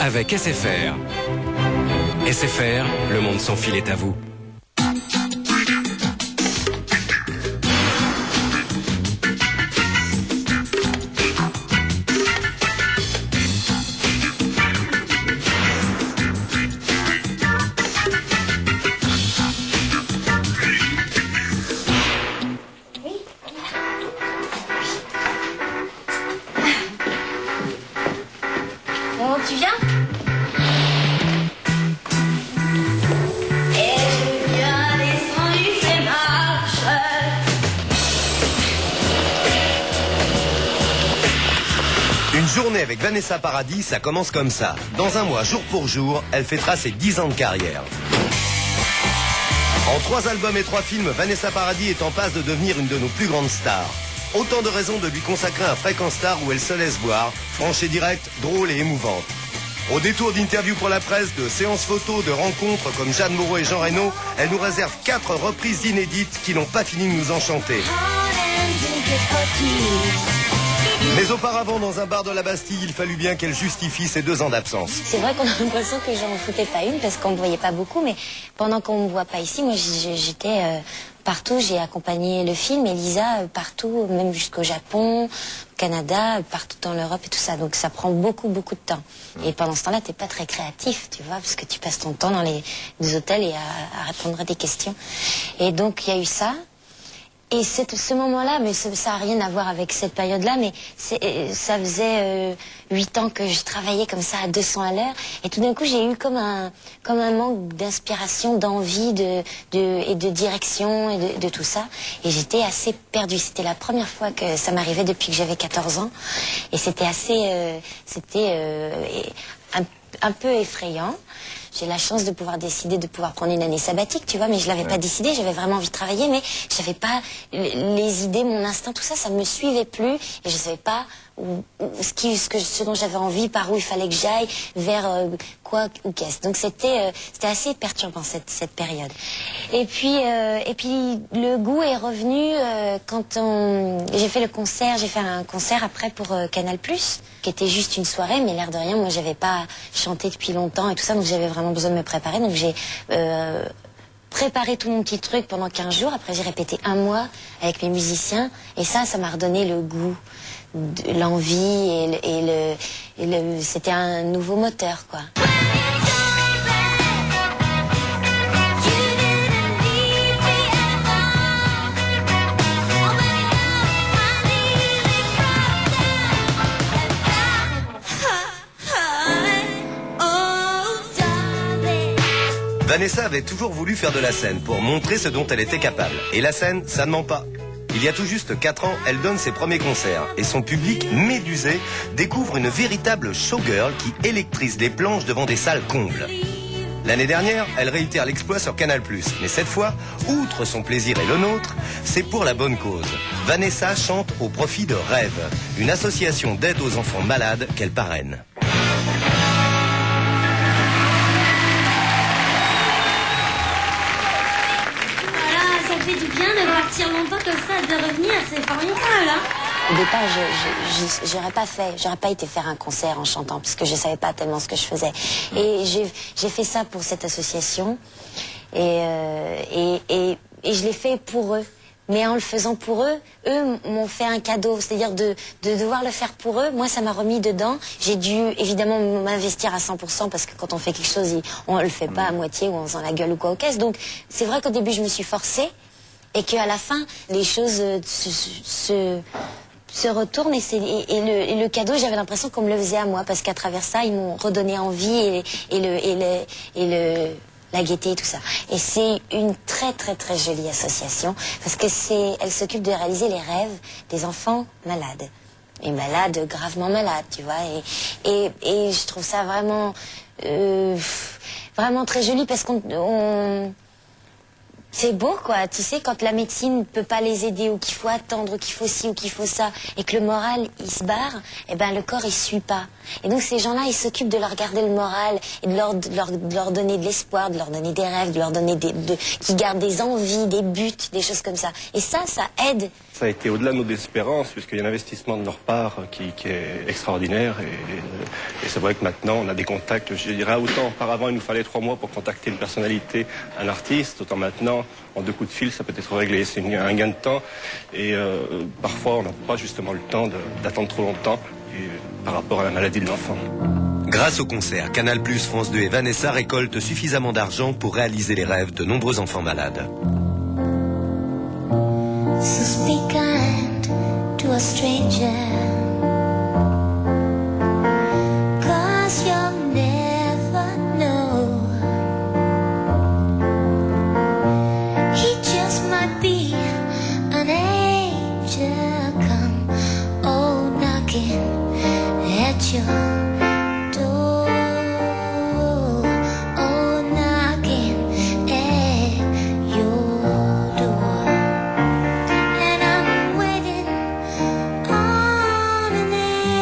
avec SFR. SFR, le monde sans fil est à vous. Bon, tu viens? Une journée avec Vanessa Paradis, ça commence comme ça. Dans un mois, jour pour jour, elle fêtera ses 10 ans de carrière. En 3 albums et 3 films, Vanessa Paradis est en passe de devenir une de nos plus grandes stars. Autant de raisons de lui consacrer un Fréquence Star où elle se laisse voir, franche et directe, drôle et émouvante. Au détour d'interviews pour la presse, de séances photos, de rencontres comme Jeanne Moreau et Jean Reno, elle nous réserve 4 reprises inédites qui n'ont pas fini de nous enchanter. Mais auparavant, dans un bar de la Bastille, il fallut bien qu'elle justifie ses 2 ans d'absence. C'est vrai qu'on a l'impression que j'en foutais pas une parce qu'on me voyait pas beaucoup, mais pendant qu'on me voit pas ici, moi j'étais partout, j'ai accompagné le film, Elisa, partout, même jusqu'au Japon, au Canada, partout dans l'Europe et tout ça. Donc ça prend beaucoup de temps. Et pendant ce temps-là, t'es pas très créatif, tu vois, parce que tu passes ton temps dans les hôtels et à répondre à des questions. Et donc il y a eu ça. Et ce moment-là, mais ça n'a rien à voir avec cette période-là, mais ça faisait 8 ans que je travaillais comme ça à 200 à l'heure. Et tout d'un coup, j'ai eu comme un manque d'inspiration, d'envie et de direction et de tout ça. Et j'étais assez perdue. C'était la première fois que ça m'arrivait depuis que j'avais 14 ans. Et c'était un peu effrayant. J'ai la chance de pouvoir décider de pouvoir prendre une année sabbatique, tu vois, mais je l'avais pas décidé, j'avais vraiment envie de travailler, mais j'avais pas les idées, mon instinct, tout ça, ça me suivait plus, et je savais pas ce dont j'avais envie, par où il fallait que j'aille, vers quoi ou qu'est-ce. Donc c'était assez perturbant cette période. Et puis le goût est revenu quand j'ai fait un concert après pour Canal+, qui était juste une soirée, mais l'air de rien, moi j'avais pas chanté depuis longtemps et tout ça, donc j'avais vraiment besoin de me préparer, donc j'ai préparé tout mon petit truc pendant 15 jours, après j'ai répété 1 mois avec mes musiciens, et ça m'a redonné le goût, l'envie et c'était un nouveau moteur, quoi. Vanessa avait toujours voulu faire de la scène pour montrer ce dont elle était capable. Et la scène, ça ne ment pas. Il y a tout juste 4 ans, elle donne ses premiers concerts. Et son public, médusé, découvre une véritable showgirl qui électrise les planches devant des salles combles. L'année dernière, elle réitère l'exploit sur Canal+. Mais cette fois, outre son plaisir et le nôtre, c'est pour la bonne cause. Vanessa chante au profit de Rêve, une association d'aide aux enfants malades qu'elle parraine. Ça fait du bien de partir longtemps comme ça, de revenir, c'est formidable, hein. Au départ, j'aurais pas été faire un concert en chantant, parce que je savais pas tellement ce que je faisais. Et j'ai fait ça pour cette association, et je l'ai fait pour eux. Mais en le faisant pour eux, eux m'ont fait un cadeau, c'est-à-dire de devoir le faire pour eux. Moi, ça m'a remis dedans. J'ai dû évidemment m'investir à 100% parce que quand on fait quelque chose, on le fait pas à moitié ou en faisant la gueule ou quoi aux caisses. Donc, c'est vrai qu'au début, je me suis forcée et qu'à la fin, les choses se retournent et le cadeau, j'avais l'impression qu'on me le faisait à moi parce qu'à travers ça, ils m'ont redonné envie la gaieté et tout ça. Et c'est une très jolie association parce que elle s'occupe de réaliser les rêves des enfants malades. Et malades, gravement malades, tu vois. Et je trouve ça vraiment très joli parce c'est beau, quoi. Tu sais, quand la médecine ne peut pas les aider ou qu'il faut attendre, ou qu'il faut ci ou qu'il faut ça, et que le moral, il se barre, eh ben, le corps, il suit pas. Et donc, ces gens-là, ils s'occupent de leur garder le moral et de leur donner de l'espoir, de leur donner des rêves, de leur donner qu'ils gardent des envies, des buts, des choses comme ça. Et ça aide. Ça a été au-delà de nos espérances, puisqu'il y a un investissement de leur part qui est extraordinaire. Et c'est vrai que maintenant, on a des contacts, je dirais, autant auparavant, il nous fallait 3 mois pour contacter une personnalité, un artiste, autant maintenant, en 2 coups de fil, ça peut être réglé. C'est un gain de temps. Et parfois, on n'a pas justement le temps d'attendre trop longtemps par rapport à la maladie de l'enfant. Grâce au concert, Canal+, France 2 et Vanessa récoltent suffisamment d'argent pour réaliser les rêves de nombreux enfants malades. So speak kind to a stranger, 'cause you'll never know. He just might be an angel come, oh, knocking at your door, oh, knocking at your door. And I'm waiting on an angel,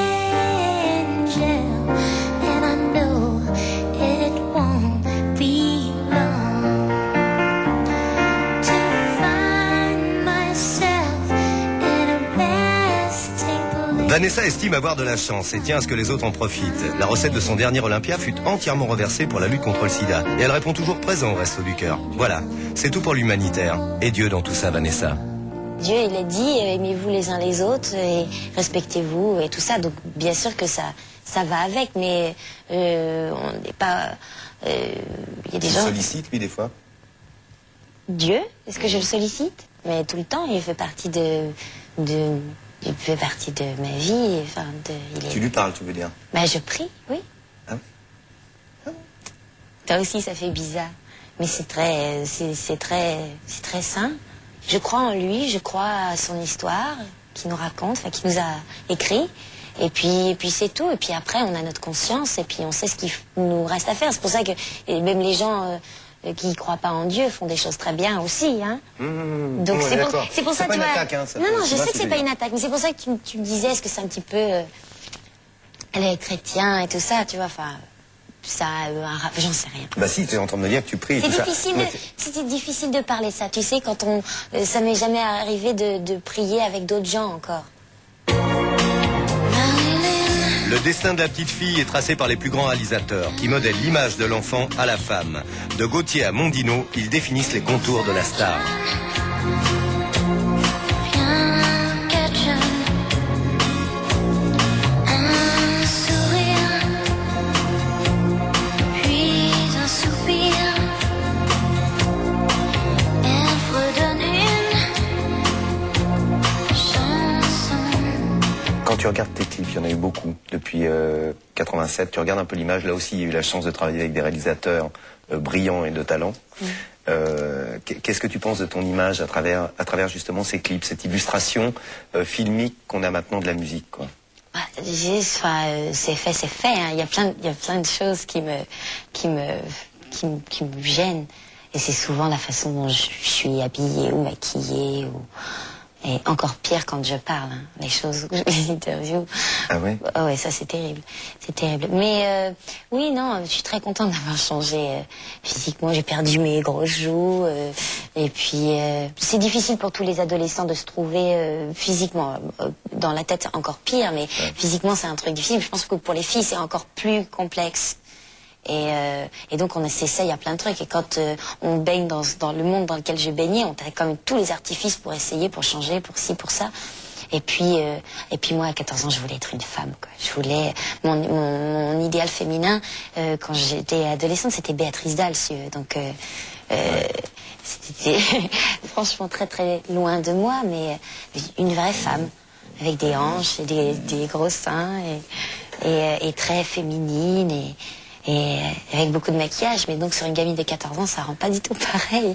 and I know it won't be long to find myself in a resting place. Vanessa estime avoir de la chance et tient à ce que les autres en profitent. La recette de son dernier Olympia fut entièrement reversée pour la lutte contre le sida. Et elle répond toujours présent au Resto du Cœur. Voilà, c'est tout pour l'humanitaire. Et Dieu dans tout ça, Vanessa. Dieu, il a dit, aimez-vous les uns les autres et respectez-vous et tout ça. Donc, bien sûr que ça va avec, mais on n'est pas... Il y a des gens... sollicite, lui, des fois? Dieu, est-ce que je le sollicite? Mais tout le temps, il fait partie il fait partie de ma vie. Enfin, Tu lui parles, tu veux dire? Bah, je prie, oui. Ah oui? Toi aussi, ça fait bizarre. Mais c'est très sain. Je crois en lui, je crois à son histoire qu'il nous raconte, enfin, qu'il nous a écrit. Et puis c'est tout. Et puis après, on a notre conscience et puis on sait ce qu'il nous reste à faire. C'est pour ça que même les gens qui ne croient pas en Dieu font des choses très bien aussi. Hein. Donc c'est pour ça que tu vois... attaque, hein, non, je sais que c'est pas une attaque, mais c'est pour ça que tu me disais, est-ce que c'est un petit peu... elle est chrétien et tout ça, tu vois, enfin... Ça a un rap, j'en sais rien. Bah si, tu es en train de me dire que tu pries. C'était difficile de parler ça. Tu sais, quand ça m'est jamais arrivé de prier avec d'autres gens encore. Le destin de la petite fille est tracé par les plus grands réalisateurs qui modèlent l'image de l'enfant à la femme. De Gauthier à Mondino, ils définissent les contours de la star. Quand tu regardes tes clips, il y en a eu beaucoup depuis 87, tu regardes un peu l'image, là aussi il y a eu la chance de travailler avec des réalisateurs brillants et de talent. Qu'est-ce que tu penses de ton image à travers justement ces clips, cette illustration filmique qu'on a maintenant de la musique, quoi? C'est fait. Hein. Il y a plein de choses qui me gênent. Et c'est souvent la façon dont je suis habillée ou maquillée et encore pire quand je parle, hein, les choses, les interviews. Ah ouais? Oh ouais, ça c'est terrible. C'est terrible. Mais oui, non, je suis très contente d'avoir changé physiquement. J'ai perdu mes grosses joues. Et puis, c'est difficile pour tous les adolescents de se trouver physiquement. Dans la tête, c'est encore pire, mais physiquement, c'est un truc difficile. Je pense que pour les filles, c'est encore plus complexe. Et donc on s'essaye à plein de trucs. Et quand on baigne dans le monde dans lequel j'ai baigné, on a quand même tous les artifices pour essayer, pour changer, pour ci, pour ça. Et puis moi à 14 ans, je voulais être une femme, quoi. Je voulais mon idéal féminin quand j'étais adolescente, c'était Béatrice Dalle-Cieux. Donc c'était franchement très très loin de moi, mais une vraie femme avec des hanches et des gros seins et très féminine et avec beaucoup de maquillage, mais donc sur une gamine de 14 ans, ça rend pas du tout pareil.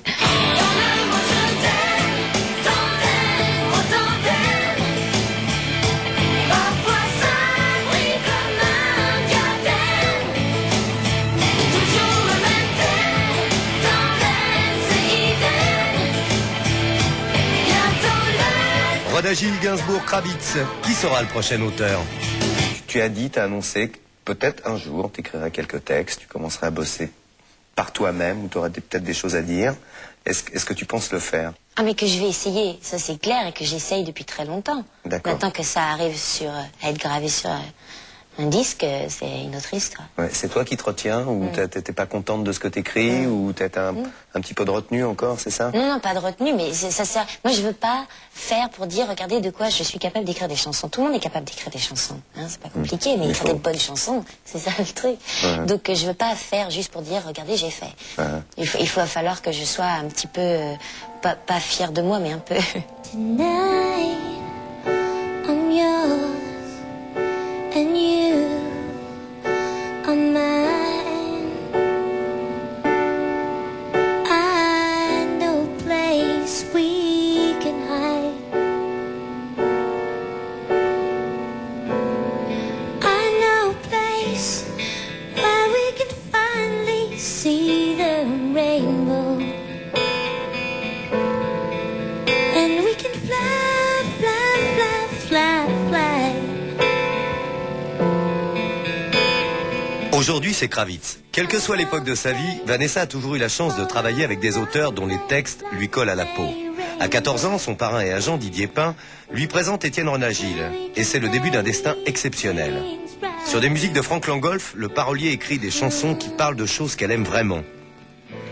Roda Gilles Gainsbourg Kravitz, qui sera le prochain auteur? Tu as dit, tu as annoncé que peut-être un jour, tu écriras quelques textes, tu commenceras à bosser par toi-même, ou tu auras peut-être des choses à dire. Est-ce que tu penses le faire? Ah, mais que je vais essayer, ça c'est clair, et que j'essaye depuis très longtemps. D'accord. Maintenant que ça arrive à être gravé sur un disque, c'est une autre histoire. Ouais, c'est toi qui te retiens ou t'es pas contente de ce que t'écris ou t'as un petit peu de retenue encore, c'est ça? Non, non, pas de retenue, mais ça sert. Moi, je veux pas faire pour dire, regardez de quoi je suis capable d'écrire des chansons. Tout le monde est capable d'écrire des chansons, hein, c'est pas compliqué, mais écrire des bonnes chansons, c'est ça le truc. Donc, je veux pas faire juste pour dire, regardez, j'ai fait. Il va falloir que je sois un petit peu, pas fière de moi, mais un peu. Tonight, I'm yours, and you are mine. I know a place we can hide. I know a place where we can finally see the rainbow. And we can fly, fly, fly, fly, fly. Aujourd'hui, c'est Kravitz. Quelle que soit l'époque de sa vie, Vanessa a toujours eu la chance de travailler avec des auteurs dont les textes lui collent à la peau. À 14 ans, son parrain et agent Didier Pin lui présente Étienne Renagil. Et c'est le début d'un destin exceptionnel. Sur des musiques de Frank Langolf, le parolier écrit des chansons qui parlent de choses qu'elle aime vraiment.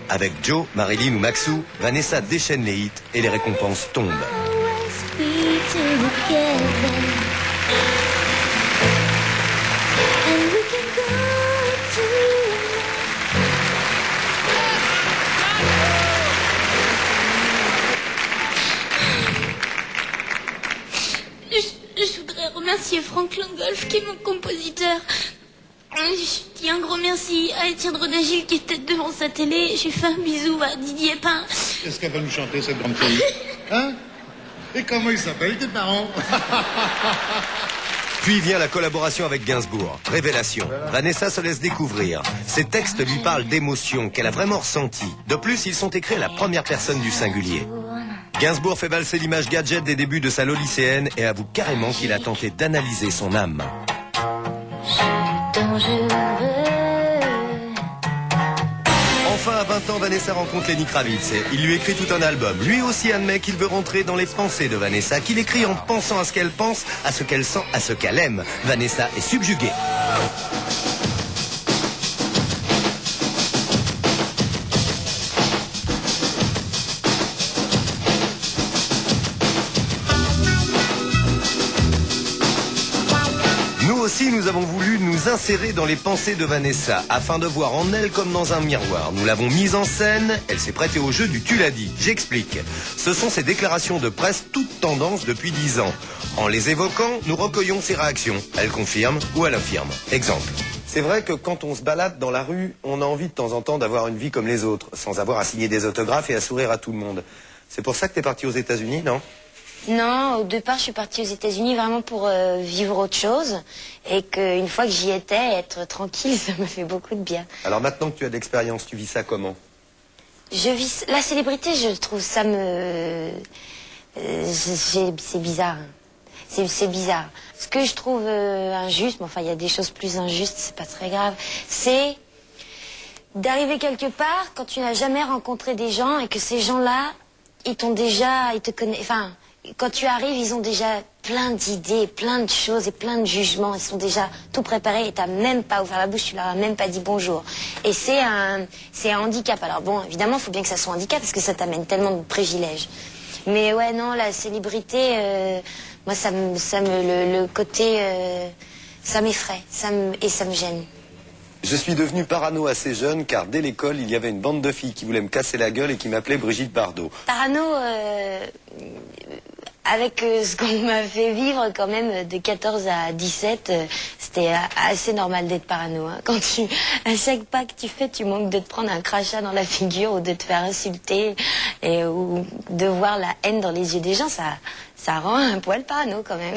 Avec Joe, Marilyn ou Maxou, Vanessa déchaîne les hits et les récompenses tombent. Always be together. And we can go to Je voudrais remercier Frank Langolf qui est mon compositeur. Je dis un gros merci à Étienne Renagil qui était devant sa télé. Je lui fais un bisou à Didier Pin. Qu'est-ce qu'elle va nous chanter, cette grande fille? Hein? Et comment ils s'appellent, tes parents? Puis vient la collaboration avec Gainsbourg. Révélation. Vanessa se laisse découvrir. Ses textes lui parlent d'émotions qu'elle a vraiment ressenties. De plus, ils sont écrits à la première personne du singulier. Gainsbourg fait valser l'image gadget des débuts de sa Lolicéenne et avoue carrément qu'il a tenté d'analyser son âme. Enfin, à 20 ans, Vanessa rencontre Lenny Kravitz. Il lui écrit tout un album. Lui aussi admet qu'il veut rentrer dans les pensées de Vanessa, qu'il écrit en pensant à ce qu'elle pense, à ce qu'elle sent, à ce qu'elle aime. Vanessa est subjuguée. Nous aussi, nous avons voulu nous insérer dans les pensées de Vanessa, afin de voir en elle comme dans un miroir. Nous l'avons mise en scène, elle s'est prêtée au jeu du tu l'as dit. J'explique. Ce sont ses déclarations de presse toutes tendances depuis 10 ans. En les évoquant, nous recueillons ses réactions. Elle confirme ou elle affirme. Exemple. C'est vrai que quand on se balade dans la rue, on a envie de temps en temps d'avoir une vie comme les autres, sans avoir à signer des autographes et à sourire à tout le monde. C'est pour ça que t'es parti aux États-Unis, non ? Non, au départ, je suis partie aux États-Unis vraiment pour vivre autre chose. Et qu'une fois que j'y étais, être tranquille, ça me fait beaucoup de bien. Alors maintenant que tu as de l'expérience, tu vis ça comment ? Je vis la célébrité, je trouve ça me... c'est bizarre. C'est bizarre. Ce que je trouve injuste, mais enfin, il y a des choses plus injustes, c'est pas très grave, c'est d'arriver quelque part quand tu n'as jamais rencontré des gens et que ces gens-là, ils te connaissent, enfin... Quand tu arrives, ils ont déjà plein d'idées, plein de choses et plein de jugements. Ils sont déjà tout préparés et t'as même pas ouvert la bouche, tu leur as même pas dit bonjour. Et c'est un handicap. Alors bon, évidemment, il faut bien que ça soit un handicap parce que ça t'amène tellement de privilèges. Mais ouais, non, la célébrité, moi, le côté, ça m'effraie, et ça me gêne. Je suis devenu parano assez jeune car dès l'école, il y avait une bande de filles qui voulaient me casser la gueule et qui m'appelaient Brigitte Bardot. Parano, avec ce qu'on m'a fait vivre quand même de 14 à 17, c'était assez normal d'être parano. Hein. Quand à chaque pas que tu fais, tu manques de te prendre un crachat dans la figure ou de te faire insulter ou de voir la haine dans les yeux des gens, ça rend un poil parano quand même.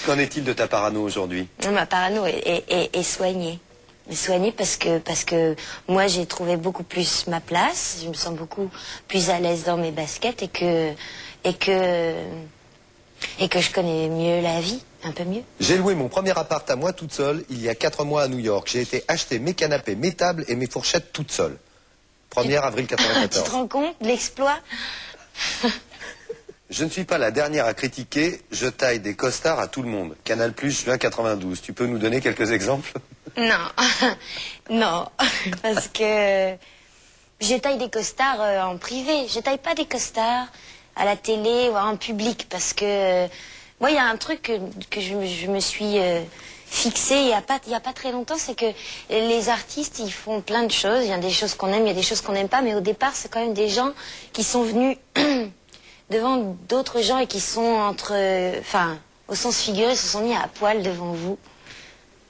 Qu'en est-il de ta parano aujourd'hui ? Ma parano est soignée. Soignée parce que moi j'ai trouvé beaucoup plus ma place, je me sens beaucoup plus à l'aise dans mes baskets et que je connais mieux la vie, un peu mieux. J'ai loué mon premier appart à moi toute seule il y a 4 mois à New York. J'ai été acheter mes canapés, mes tables et mes fourchettes toute seule. 1er avril 94. Tu te rends compte de l'exploit? Je ne suis pas la dernière à critiquer, je taille des costards à tout le monde. Canal+, juin 92. Tu peux nous donner quelques exemples? Non, non, parce que je taille des costards en privé. Je taille pas des costards à la télé ou en public, parce que moi, il y a un truc que je me suis fixé il y a pas très longtemps, c'est que les artistes, ils font plein de choses. Il y a des choses qu'on aime, il y a des choses qu'on n'aime pas, mais au départ, c'est quand même des gens qui sont venus devant d'autres gens et qui sont enfin, au sens figuré, se sont mis à poil devant vous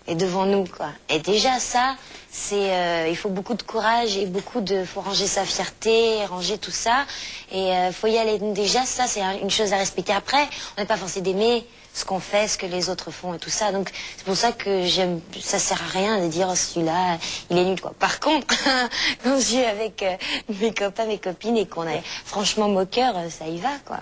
et devant nous, quoi. Et déjà ça, c'est, il faut beaucoup de courage et faut ranger sa fierté, ranger tout ça, et faut y aller. Déjà ça, c'est une chose à respecter. Après, on n'est pas forcé d'aimer ce qu'on fait, ce que les autres font et tout ça. Donc c'est pour ça que ça sert à rien de dire, oh, celui-là, il est nul, quoi. Par contre, quand je suis avec mes copains, mes copines, et qu'on est franchement moqueur, ça y va, quoi.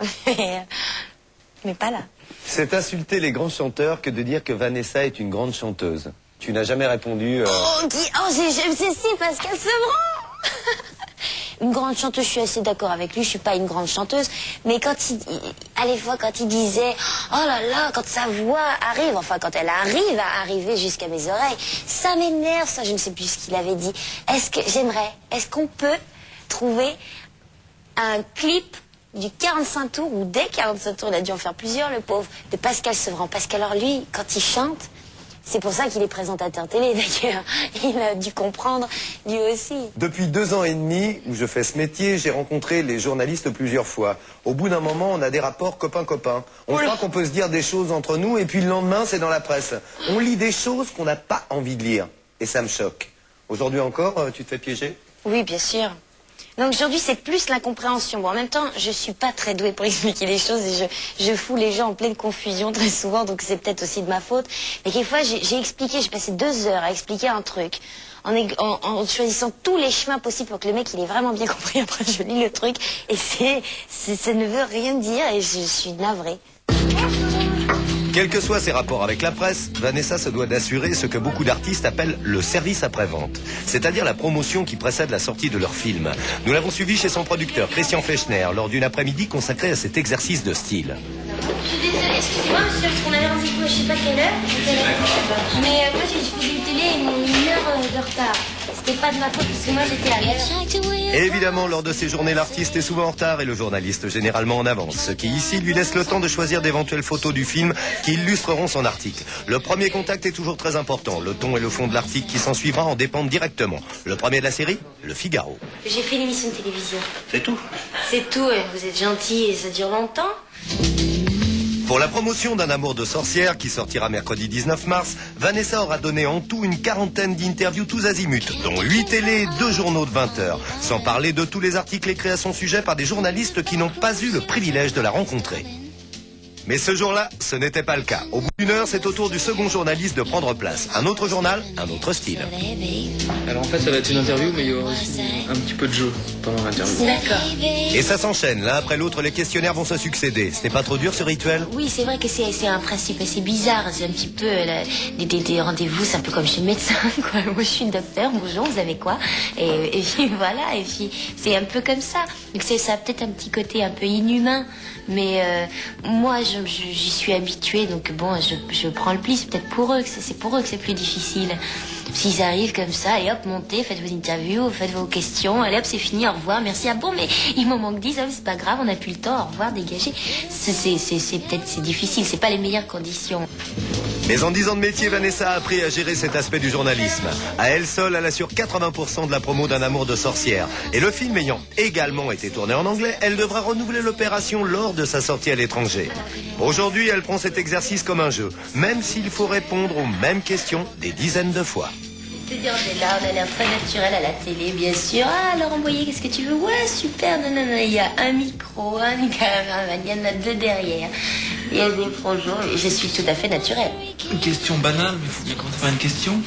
Mais pas là. C'est insulter les grands chanteurs que de dire que Vanessa est une grande chanteuse. Tu n'as jamais répondu... si, Pascal Sevran. Une grande chanteuse, je suis assez d'accord avec lui, je suis pas une grande chanteuse, mais quand à l'époque, quand il disait, oh là là, quand sa voix arrive, enfin quand elle arrive à arriver jusqu'à mes oreilles, ça m'énerve, ça, je ne sais plus ce qu'il avait dit. Est-ce qu'on peut trouver un clip du 45 tours, ou des 45 tours, il a dû en faire plusieurs, le pauvre, de Pascal Sevran, parce qu'alors lui, quand il chante, c'est pour ça qu'il est présentateur télé, d'ailleurs. Il a dû comprendre, lui aussi. Depuis 2 ans et demi où je fais ce métier, j'ai rencontré les journalistes plusieurs fois. Au bout d'un moment, on a des rapports copain-copain. On croit qu'on peut se dire des choses entre nous, et puis le lendemain, c'est dans la presse. On lit des choses qu'on n'a pas envie de lire. Et ça me choque. Aujourd'hui encore, tu te fais piéger? Oui, bien sûr. Donc aujourd'hui, c'est plus l'incompréhension. Bon, en même temps, je suis pas très douée pour expliquer les choses, et je fous les gens en pleine confusion très souvent, donc c'est peut-être aussi de ma faute. Mais quelquefois, j'ai expliqué, j'ai passé 2 heures à expliquer un truc, en choisissant tous les chemins possibles pour que le mec, il ait vraiment bien compris. Après, je lis le truc, et ça ne veut rien dire, et je suis navrée. Quels que soient ses rapports avec la presse, Vanessa se doit d'assurer ce que beaucoup d'artistes appellent le service après-vente, c'est-à-dire la promotion qui précède la sortie de leur film. Nous l'avons suivi chez son producteur, Christian Fechner, lors d'une après-midi consacrée à cet exercice de style. Je suis désolée, excusez-moi monsieur, parce qu'on avait rendez-vous à je sais pas quelle heure. Mais moi j'ai fait du télé et ils m'ont mis 1 heure de retard. C'était pas de ma faute parce que moi j'étais à l'heure. Et évidemment, lors de ces journées, l'artiste est souvent en retard et le journaliste généralement en avance, ce qui ici lui laisse le temps de choisir d'éventuelles photos du film qui illustreront son article. Le premier contact est toujours très important. Le ton et le fond de l'article qui s'en suivra en dépendent directement. Le premier de la série, Le Figaro. J'ai fait une émission de télévision. C'est tout. C'est tout, vous êtes gentil et ça dure longtemps. Pour la promotion d'Un amour de sorcière, qui sortira mercredi 19 mars, Vanessa aura donné en tout une 40aine d'interviews tous azimuts, dont 8 télés et 2 journaux de 20 heures, sans parler de tous les articles écrits à son sujet par des journalistes qui n'ont pas eu le privilège de la rencontrer. Mais ce jour-là, ce n'était pas le cas. Au bout d'1 heure, c'est au tour du second journaliste de prendre place. Un autre journal, un autre style. Alors en fait, ça va être une interview, mais il y aura aussi un petit peu de jeu pendant l'interview. D'accord. Et ça s'enchaîne, l'un après l'autre, les questionnaires vont se succéder. Ce n'est pas trop dur ce rituel? Oui, c'est vrai que c'est un principe assez bizarre. C'est un petit peu des rendez-vous, c'est un peu comme chez le médecin, quoi. Moi, je suis docteur, bonjour, vous avez quoi? Et puis voilà, et puis c'est un peu comme ça. Donc ça a peut-être un petit côté un peu inhumain, mais moi, j'y suis habituée, donc bon, je prends le pli. C'est peut-être pour eux c'est pour eux que c'est plus difficile. S'ils arrivent comme ça, et hop, montez, faites vos interviews, faites vos questions, allez hop, c'est fini, au revoir, merci. Ah bon, mais il m'en manque 10, c'est pas grave, on n'a plus le temps, au revoir, dégagez. C'est difficile, c'est pas les meilleures conditions. Mais en 10 ans de métier, Vanessa a appris à gérer cet aspect du journalisme. À elle seule, elle assure 80% de la promo d'Un amour de sorcière. Et le film ayant également été tourné en anglais, elle devra renouveler l'opération lors de sa sortie à l'étranger. Aujourd'hui, elle prend cet exercice comme un jeu, même s'il faut répondre aux mêmes questions des dizaines de fois. C'est dire, on est là, on a l'air très naturel à la télé, bien sûr. Ah, alors envoyez, qu'est-ce que tu veux? Ouais, super, non, il y a un micro, il y en a 2 derrière. Il y a des projets, et je suis tout à fait naturelle. Une question banale, mais il faut bien commencer par une question.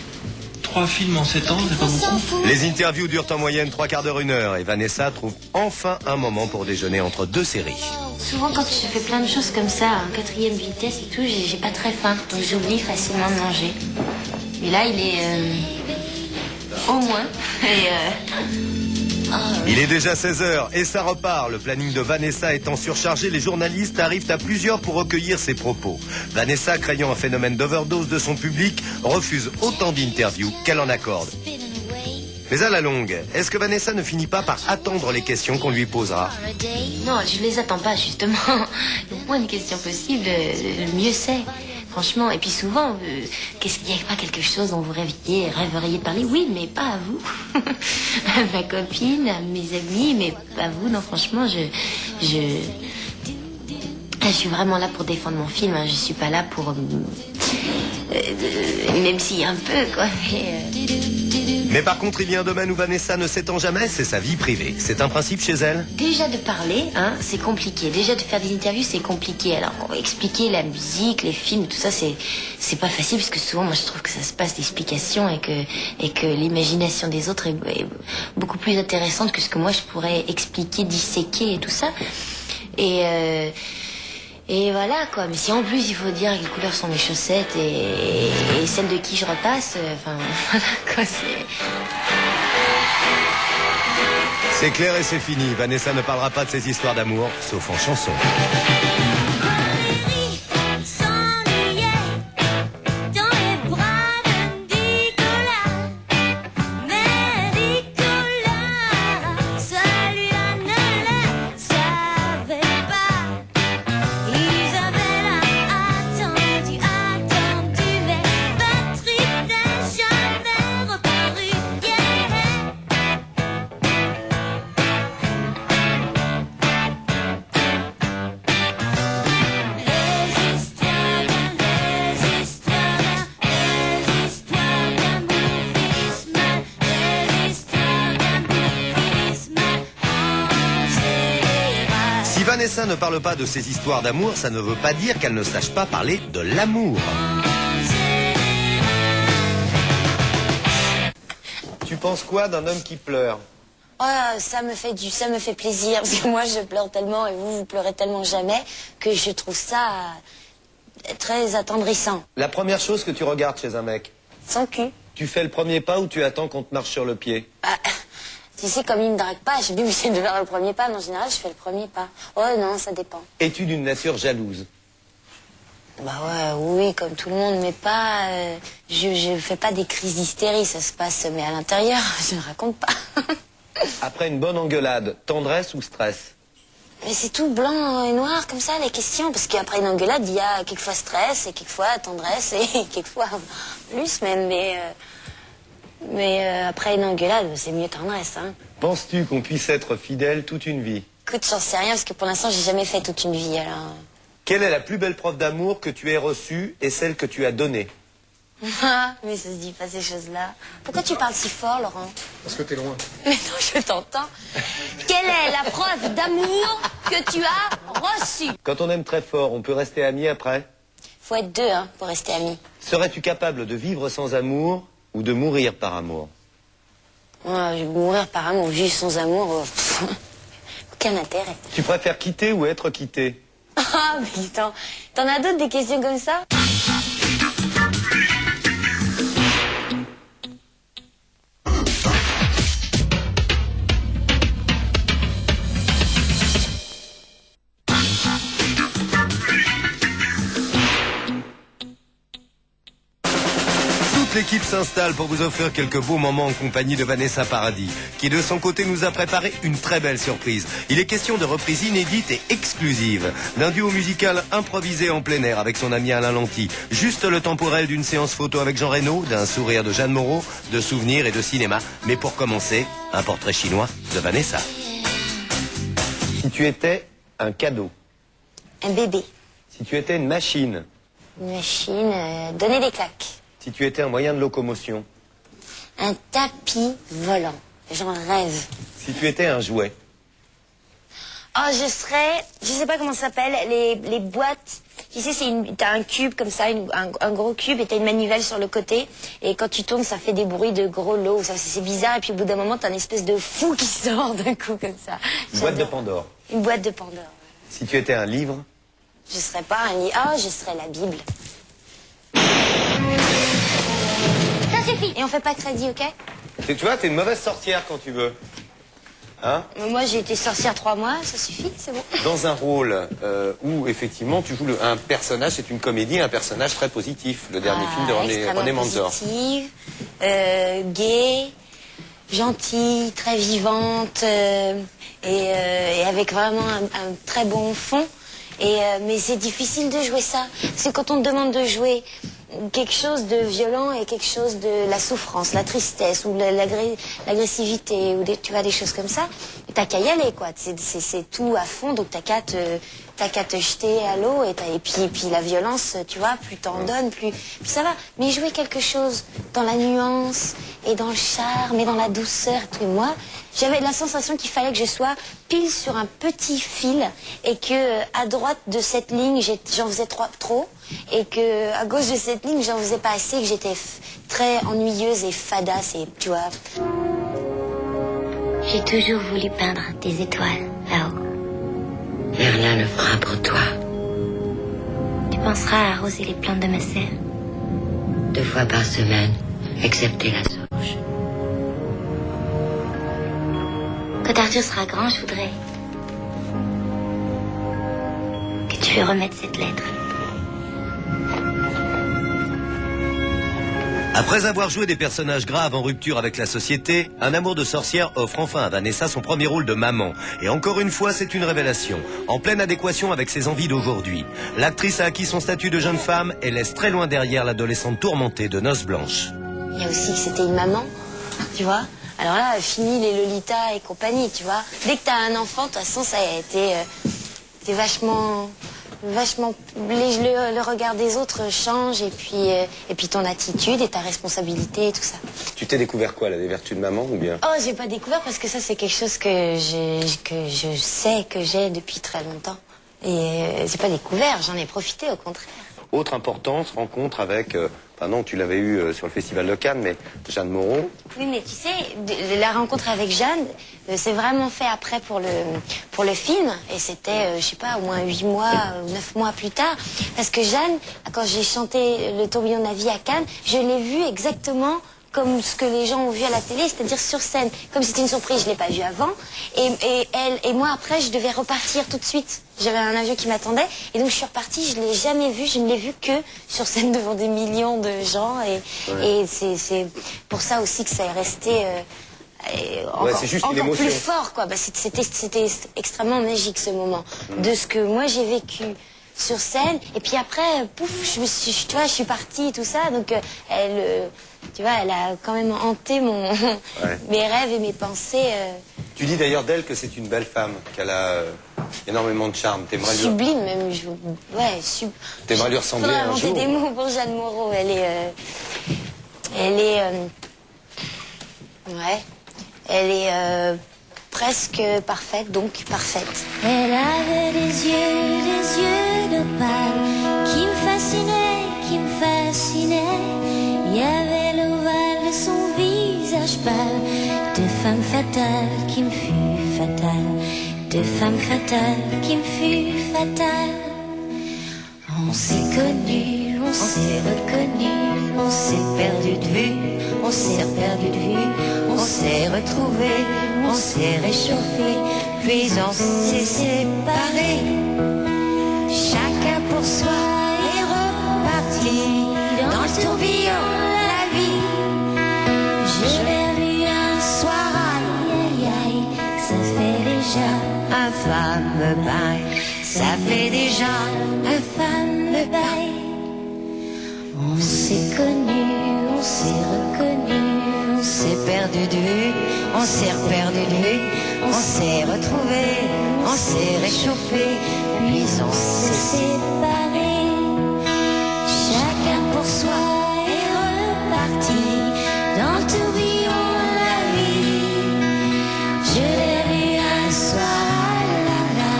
3 films en 7 ans, c'est pas beaucoup? Les interviews durent en moyenne 3/4 d'heure, 1 heure, et Vanessa trouve enfin un moment pour déjeuner entre 2 séries. Souvent, quand je fais plein de choses comme ça, en 4e vitesse et tout, j'ai pas très faim, donc j'oublie facilement de manger. Et là, il est au moins. Et Il est déjà 16h et ça repart. Le planning de Vanessa étant surchargé, les journalistes arrivent à plusieurs pour recueillir ses propos. Vanessa, craignant un phénomène d'overdose de son public, refuse autant d'interviews qu'elle en accorde. Mais à la longue, est-ce que Vanessa ne finit pas par attendre les questions qu'on lui posera? Non, je les attends pas, justement. Le moins de questions possibles, le mieux c'est. Franchement, et puis souvent, qu'est-ce qu'il n'y a pas quelque chose dont vous rêveriez de parler? Oui, mais pas à vous. À ma copine, à mes amis, mais pas à vous. Non, franchement, je suis vraiment là pour défendre mon film. Hein. Je suis pas là pour... même si un peu, quoi. Mais par contre, il y a un domaine où Vanessa ne s'étend jamais, c'est sa vie privée. C'est un principe chez elle? Déjà de parler, hein, c'est compliqué. Déjà de faire des interviews, c'est compliqué. Alors, expliquer la musique, les films, tout ça, c'est pas facile parce que souvent, moi, je trouve que ça se passe d'explications et que l'imagination des autres est beaucoup plus intéressante que ce que moi je pourrais expliquer, disséquer et tout ça. Et voilà, quoi. Mais si en plus il faut dire quelles couleurs sont mes chaussettes et celles de qui je repasse, enfin, voilà, quoi, C'est clair et c'est fini. Vanessa ne parlera pas de ses histoires d'amour, sauf en chanson. Si Vanessa ne parle pas de ses histoires d'amour, ça ne veut pas dire qu'elle ne sache pas parler de l'amour. Tu penses quoi d'un homme qui pleure? Oh, ça me fait plaisir, parce que moi je pleure tellement et vous pleurez tellement jamais que je trouve ça très attendrissant. La première chose que tu regardes chez un mec? Son cul. Tu fais le premier pas ou tu attends qu'on te marche sur le pied? Tu sais, comme il me drague pas, je suis obligée de faire le premier pas, mais en général je fais le premier pas. Oh non, ça dépend. Es-tu d'une nature jalouse? Bah ouais, oui, comme tout le monde, mais pas... je fais pas des crises d'hystérie, ça se passe, mais à l'intérieur, je ne raconte pas. Après une bonne engueulade, tendresse ou stress? Mais c'est tout blanc et noir comme ça, les questions, parce qu'après une engueulade, il y a quelquefois stress, et quelquefois tendresse, et quelquefois plus même, mais après une engueulade, c'est mieux tendresse, hein. Penses-tu qu'on puisse être fidèle toute une vie? Écoute, j'en sais rien, parce que pour l'instant, j'ai jamais fait toute une vie, alors... Quelle est la plus belle preuve d'amour que tu aies reçue et celle que tu as donnée? Ah, mais ça se dit pas ces choses-là. Pourquoi tu parles si fort, Laurent? Parce que t'es loin. Mais non, je t'entends. Quelle est la preuve d'amour que tu as reçue? Quand on aime très fort, on peut rester amis après? Faut être deux, hein, pour rester amis. Serais-tu capable de vivre sans amour ou de mourir par amour? Ouais, je vais mourir par amour, vivre sans amour, aucun intérêt. Tu préfères quitter ou être quitté? Ah, mais t'en as d'autres des questions comme ça? Toute l'équipe s'installe pour vous offrir quelques beaux moments en compagnie de Vanessa Paradis, qui de son côté nous a préparé une très belle surprise. Il est question de reprises inédites et exclusives, d'un duo musical improvisé en plein air avec son ami Alain Lanty, juste le temporel d'une séance photo avec Jean Reno, d'un sourire de Jeanne Moreau, de souvenirs et de cinéma. Mais pour commencer, un portrait chinois de Vanessa. Si tu étais un cadeau? Un bébé. Si tu étais une machine? Une machine, donner des claques. Si tu étais un moyen de locomotion? Un tapis volant. J'en rêve. Si tu étais un jouet? Oh, je serais... Je sais pas comment ça s'appelle, les boîtes... Tu sais, t'as un cube comme ça, un gros cube, et t'as une manivelle sur le côté. Et quand tu tournes, ça fait des bruits de gros lots. C'est bizarre, et puis au bout d'un moment, t'as une espèce de fou qui sort d'un coup comme ça. Une boîte de Pandore? Une boîte de Pandore, ouais. Si tu étais un livre? Je serais pas un livre... Ah, je serais la Bible. Ça suffit. Et on fait pas de crédit, ok? Tu vois, t'es une mauvaise sorcière quand tu veux. Hein? Moi, j'ai été sorcière 3 mois, ça suffit, c'est bon. Dans un rôle où effectivement tu joues un personnage, c'est une comédie, un personnage très positif, le dernier film de René Manzor. Positive, gaie, gentille, très vivante et avec vraiment un très bon fond. Mais c'est difficile de jouer ça. C'est quand on te demande de jouer quelque chose de violent et quelque chose de la souffrance, la tristesse ou l'agressivité ou tu vois, des choses comme ça, t'as qu'à y aller, quoi. C'est tout à fond, donc t'as qu'à te jeter à l'eau et puis la violence, tu vois, plus t'en donnes, plus ça va. Mais jouer quelque chose dans la nuance et dans le charme et dans la douceur, et moi, j'avais la sensation qu'il fallait que je sois pile sur un petit fil et que à droite de cette ligne, j'en faisais trop et que à gauche de cette ligne, j'en faisais pas assez, que j'étais très ennuyeuse et fadasse et tu vois. J'ai toujours voulu peindre des étoiles là-haut. Merlin le fera pour toi. Tu penseras à arroser les plantes de ma serre? 2 fois par semaine, excepté la sauge. Quand Arthur sera grand, je voudrais que tu lui remettes cette lettre. Après avoir joué des personnages graves en rupture avec la société, Un amour de sorcière offre enfin à Vanessa son premier rôle de maman. Et encore une fois, c'est une révélation, en pleine adéquation avec ses envies d'aujourd'hui. L'actrice a acquis son statut de jeune femme et laisse très loin derrière l'adolescente tourmentée de Noces blanches. Il y a aussi que c'était une maman, tu vois. Alors là, fini les Lolita et compagnie, tu vois. Dès que t'as un enfant, de toute façon, ça a été... t'es vachement... Le regard des autres change et puis ton attitude et ta responsabilité et tout ça. Tu t'es découvert quoi, là, des vertus de maman ou bien? Oh, j'ai pas découvert parce que ça, c'est quelque chose que je sais que j'ai depuis très longtemps. Et j'ai pas découvert, j'en ai profité, au contraire. Autre importance, rencontre avec... non, tu l'avais eu sur le Festival de Cannes, mais Jeanne Moreau. Oui, mais tu sais, la rencontre avec Jeanne, c'est vraiment fait après pour le film. Et c'était, je sais pas, au moins 8 mois ou 9 mois plus tard. Parce que Jeanne, quand j'ai chanté Le tourbillon de la vie à Cannes, je l'ai vue exactement comme ce que les gens ont vu à la télé, c'est-à-dire sur scène. Comme c'était une surprise, je l'ai pas vue avant. Et moi, après, je devais repartir tout de suite. J'avais un avion qui m'attendait. Et donc, je suis repartie, je l'ai jamais vue. Je ne l'ai vue que sur scène devant des millions de gens. Et c'est pour ça aussi que ça est resté encore plus fort, quoi. Bah, c'était extrêmement magique, ce moment. De ce que moi, j'ai vécu sur scène. Et puis après, pouf, je suis partie et tout ça. Donc, tu vois, elle a quand même hanté mes rêves et mes pensées. Tu dis d'ailleurs d'elle que c'est une belle femme, qu'elle a énormément de charme. Sublime, même. T'aimerais lui ressembler un jour. Inventer des mots pour Jeanne Moreau. Elle est presque parfaite, donc parfaite. Elle avait des yeux d'opale qui me fascinaient. Il y avait l'ovale de son visage pâle, de femme fatale qui me fut fatale, de femme fatale qui me fut fatale. On s'est connus, on s'est reconnus, on s'est perdu de vue, on s'est perdu de vue, on s'est retrouvés, on s'est réchauffé, puis on s'est séparés. Chacun pour soi est reparti dans le tourbillon de la vie. Je l'ai vu un soir, aïe aïe aïe, ça fait déjà un fameux bail, ça fait déjà un fameux bail. On s'est connus, on s'est reconnus, on s'est perdu de vue, on s'est reperdu de vue, on s'est retrouvés, on s'est réchauffé, puis on s'est séparés. Chacun pour soi est reparti dans le tourbillon de la vie. Je l'ai vu un soir, là, là,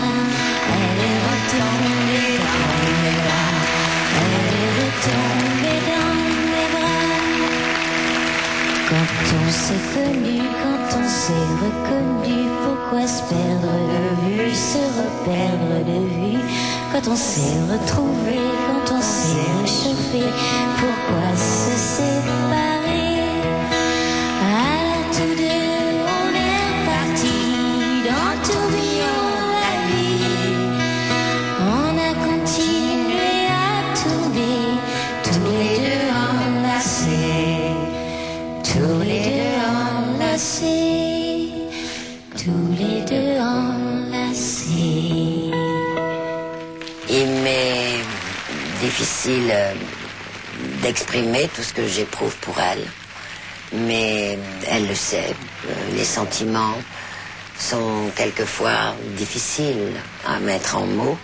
elle est retombée dans mes bras, elle est retombée dans mes bras. Quand on s'est connu, quand on s'est reconnu, pourquoi se perdre de vue, se reperdre de vue? Quand on s'est retrouvé, quand on s'est réchauffé, pourquoi se séparer? À tous deux, on est reparti en tourbillon la vie. On a continué à tourner, tous les deux enlacés, tous les deux enlacés, tous les deux enlacés. Il m'est difficile d'exprimer tout ce que j'éprouve pour elle, mais elle le sait. Les sentiments sont quelquefois difficiles à mettre en mots,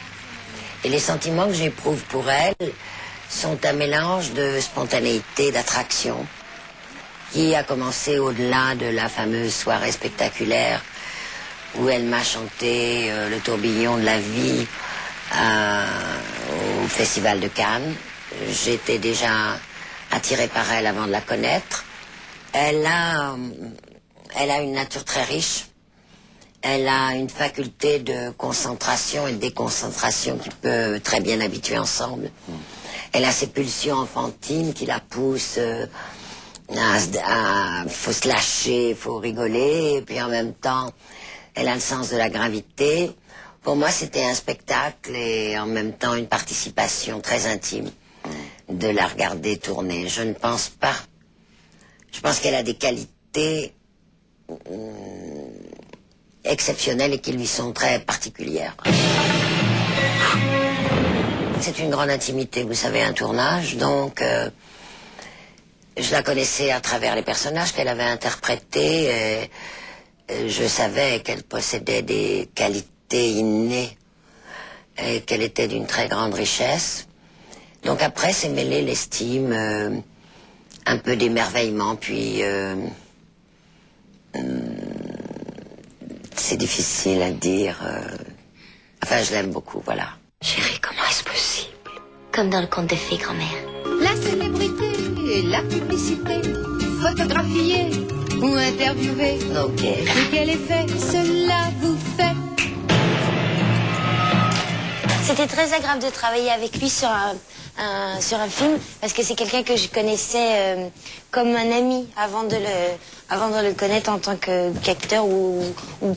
et les sentiments que j'éprouve pour elle sont un mélange de spontanéité, d'attraction, qui a commencé au-delà de la fameuse soirée spectaculaire où elle m'a chanté le tourbillon de la vie au Festival de Cannes. J'étais déjà attirée par elle avant de la connaître. Elle a une nature très riche. Elle a une faculté de concentration et de déconcentration qui peut très bien habituer ensemble. Elle a ses pulsions enfantines qui la poussent faut se lâcher, faut rigoler, et puis en même temps, elle a le sens de la gravité. Pour moi, c'était un spectacle et en même temps une participation très intime de la regarder tourner. Je ne pense pas. Je pense qu'elle a des qualités exceptionnelles et qui lui sont très particulières. C'est une grande intimité, vous savez, un tournage, donc je la connaissais à travers les personnages qu'elle avait interprétés. Et je savais qu'elle possédait des qualités innées et qu'elle était d'une très grande richesse. Donc après, c'est mêlé l'estime, un peu d'émerveillement, puis c'est difficile à dire. Enfin, je l'aime beaucoup, voilà. Chérie, comment est-ce possible? Comme dans le conte de fées, grand-mère. La célébrité et la publicité, photographiée ou interviewée. Ok. Et quel effet cela vous fait? C'était très agréable de travailler avec lui sur un film, parce que c'est quelqu'un que je connaissais comme un ami avant de le connaître en tant qu'acteur ou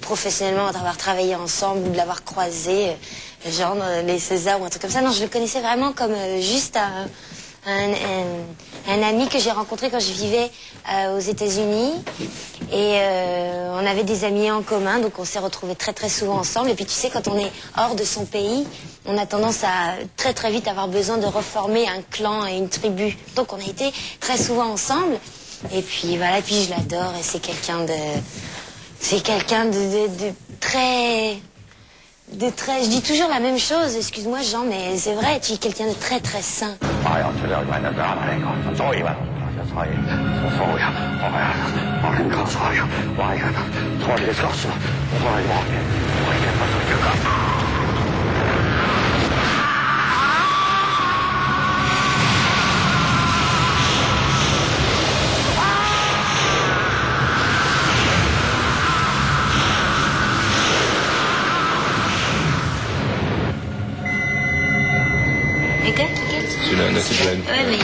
professionnellement, d'avoir travaillé ensemble ou de l'avoir croisé, genre dans les Césars ou un truc comme ça. Non, je le connaissais vraiment comme juste un ami que j'ai rencontré quand je vivais aux États-Unis. Et on avait des amis en commun, donc on s'est retrouvés très très souvent ensemble. Et puis tu sais, quand on est hors de son pays, on a tendance à très très vite avoir besoin de reformer un clan et une tribu. Donc on a été très souvent ensemble. Et puis voilà, et puis je l'adore et c'est quelqu'un de très... Je dis toujours la même chose, excuse-moi Jean, mais c'est vrai, tu es quelqu'un de très très sain. Celui-là, c'est Glenn. Ouais, mais...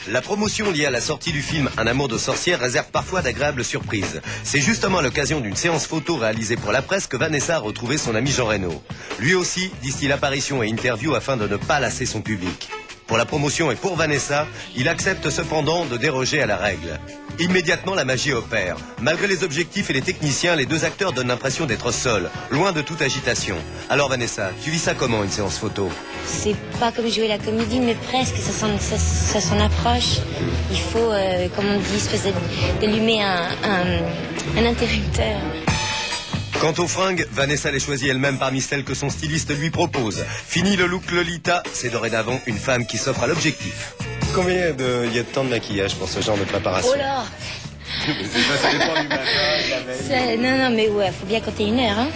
La promotion liée à la sortie du film Un amour de sorcière réserve parfois d'agréables surprises. C'est justement à l'occasion d'une séance photo réalisée pour la presse que Vanessa a retrouvé son ami Jean Reno. Lui aussi distille apparition et interview afin de ne pas lasser son public. Pour la promotion et pour Vanessa, il accepte cependant de déroger à la règle. Immédiatement, la magie opère. Malgré les objectifs et les techniciens, les deux acteurs donnent l'impression d'être seuls, loin de toute agitation. Alors Vanessa, tu vis ça comment, une séance photo? C'est pas comme jouer la comédie, mais presque, ça s'en approche. Il faut, comme on dit, espèce d'allumer un interrupteur. Quant aux fringues, Vanessa les choisit elle-même parmi celles que son styliste lui propose. Fini le look Lolita, c'est dorénavant une femme qui s'offre à l'objectif. Combien il y a de temps de maquillage pour ce genre de préparation? Oh là! Ça dépend du matin, de la veille. Non, mais ouais, faut bien compter 1 heure, hein.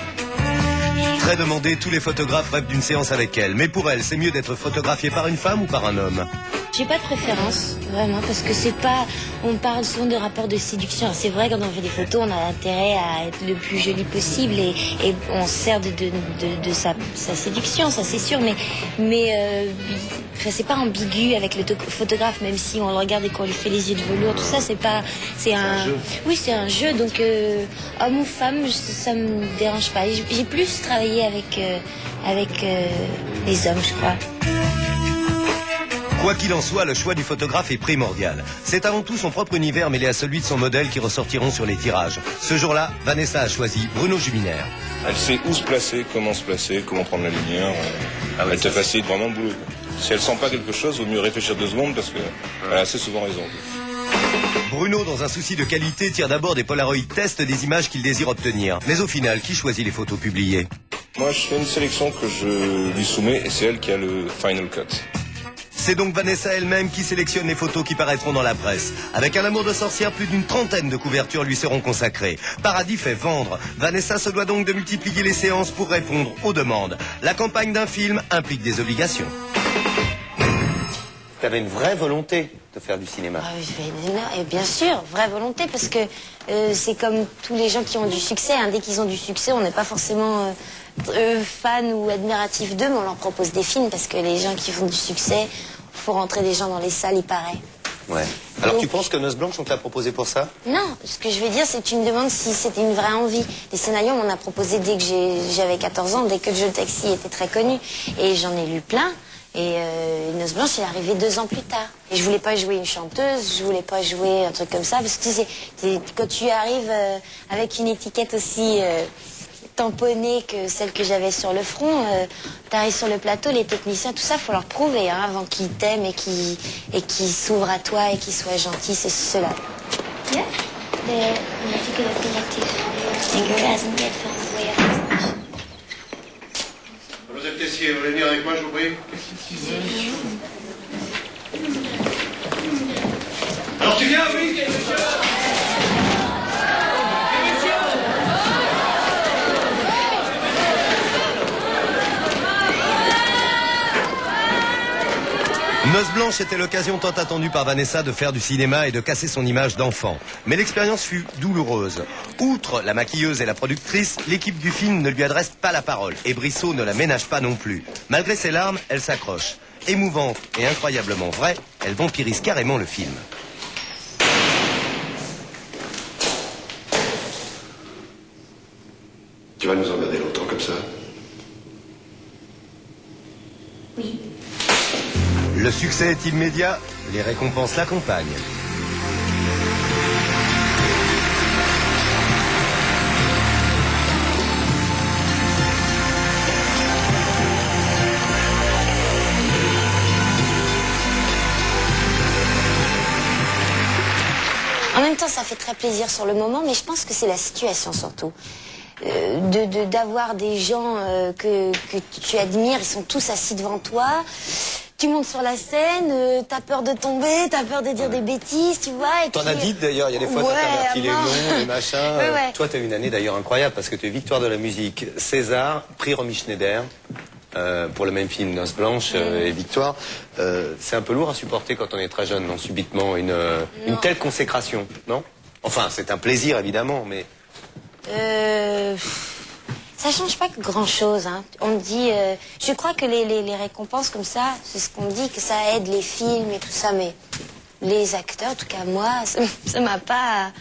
Très demandée, tous les photographes rêvent d'une séance avec elle. Mais pour elle, c'est mieux d'être photographiée par une femme ou par un homme? J'ai pas de préférence, vraiment, parce que c'est pas... On parle souvent de rapport de séduction. C'est vrai, quand on fait des photos, on a intérêt à être le plus joli possible et on se sert de sa séduction, ça c'est sûr, mais c'est pas ambigu avec le photographe, même si on le regarde et qu'on lui fait les yeux de velours, tout ça, c'est pas... C'est un jeu. Oui, c'est un jeu, donc homme ou femme, ça me dérange pas. J'ai plus travaillé avec les hommes, je crois. Quoi qu'il en soit, le choix du photographe est primordial. C'est avant tout son propre univers mêlé à celui de son modèle qui ressortiront sur les tirages. Ce jour-là, Vanessa a choisi Bruno Jubiner. Elle sait où se placer, comment prendre la lumière. Elle te facilite vraiment le boulot. Si elle sent pas quelque chose, vaut mieux réfléchir 2 secondes parce qu'elle a assez souvent raison. Bruno, dans un souci de qualité, tire d'abord des Polaroid test des images qu'il désire obtenir. Mais au final, qui choisit les photos publiées? Moi, je fais une sélection que je lui soumets et c'est elle qui a le final cut. C'est donc Vanessa elle-même qui sélectionne les photos qui paraîtront dans la presse. Avec un amour de sorcière, plus d'une trentaine de couvertures lui seront consacrées. Paradis fait vendre. Vanessa se doit donc de multiplier les séances pour répondre aux demandes. La campagne d'un film implique des obligations. Tu avais une vraie volonté de faire du cinéma. Et bien sûr, vraie volonté, parce que c'est comme tous les gens qui ont du succès. Hein. Dès qu'ils ont du succès, on n'est pas forcément fan ou admiratif d'eux, mais on leur propose des films, parce que les gens qui font du succès, faut rentrer des gens dans les salles, il paraît. Ouais. Alors tu penses que Noces Blanches, on te l'a proposé pour ça? Non, ce que je veux dire, c'est que tu me demandes si c'était une vraie envie. Les scénarios, on m'en a proposé dès que j'avais 14 ans, dès que le jeu de taxi était très connu. Et j'en ai lu plein. Et Noces Blanches, il est arrivé 2 ans plus tard. Et je voulais pas jouer une chanteuse, je voulais pas jouer un truc comme ça, parce que tu sais, quand tu arrives avec une étiquette aussi tamponnée que celle que j'avais sur le front, t'arrives sur le plateau, les techniciens, tout ça, faut leur prouver, hein, avant qu'ils t'aiment et qu'ils s'ouvrent à toi et qu'ils soient gentils, c'est cela. Yeah, the medical collective singer hasn't yet found the way of. Mademoiselle Tessier, vous voulez venir avec moi, je vous prie? Alors tu viens, oui? Noces Blanches était l'occasion tant attendue par Vanessa de faire du cinéma et de casser son image d'enfant. Mais l'expérience fut douloureuse. Outre la maquilleuse et la productrice, l'équipe du film ne lui adresse pas la parole. Et Brissot ne la ménage pas non plus. Malgré ses larmes, elle s'accroche. Émouvante et incroyablement vraie, elle vampirise carrément le film. Tu vas nous emmerder longtemps comme ça? Oui. Le succès est immédiat, les récompenses l'accompagnent. En même temps, ça fait très plaisir sur le moment, mais je pense que c'est la situation surtout. D'avoir des gens que tu admires, ils sont tous assis devant toi. Tu montes sur la scène, t'as peur de tomber, t'as peur de dire des bêtises, tu vois. T'en as dit d'ailleurs, il y a des fois t'as perverti les noms, les machins. Ouais. Toi, t'as eu une année d'ailleurs incroyable parce que tu es victoire de la musique, César, prix Romy Schneider. Pour le même film, Noces Blanches et Victoire. C'est un peu lourd à supporter quand on est très jeune, non, subitement, une telle consécration, non? Enfin, c'est un plaisir évidemment, mais... Ça change pas grand-chose. Hein. On dit, je crois que les récompenses comme ça, c'est ce qu'on dit, que ça aide les films et tout ça, mais les acteurs, en tout cas moi, ça m'a pas